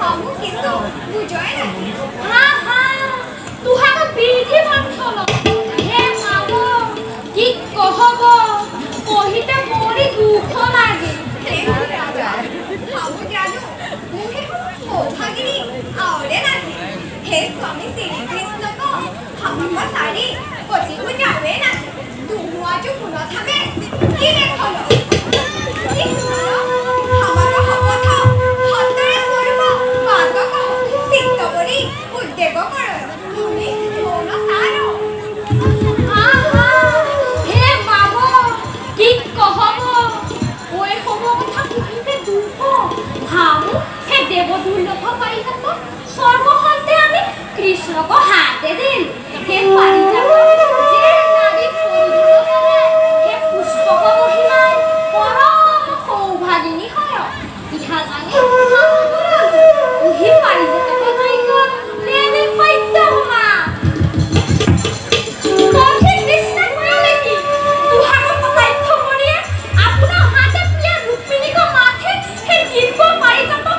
हमू किंतु बुझाय ना हां हां तुहा का बीधी बंठल हे मावो की कहब कहिते मोरी दुख लागे हे राजा हमू जानू मुहे सौभागिनी आवडे नाही हे स्वामी श्री कृष्ण को हमका साडी कशी बुझावे ना तू आज पुन्हा थांबे की देखलो कृष्ण को हाथे दिल हे पारिजात जे नारी पुरुष हे पुष्पक महिमा परम सौभागिनी হয় ইহা জানি ওহি পারিজাত নাইক নেনে পাইতা মা তোকে কৃষ্ণ কইলে কি তুহার পতাইথ করিয়ে আপনা হাতে পিয়া রুক্মিণী को माथे हे দিব্য পারিজাত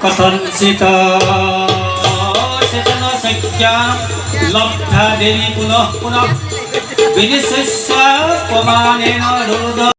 कथंचिता चेतना शक्या लब्धा देवी पुनः पुनः विनिश्य प्रमाणेन रुद्र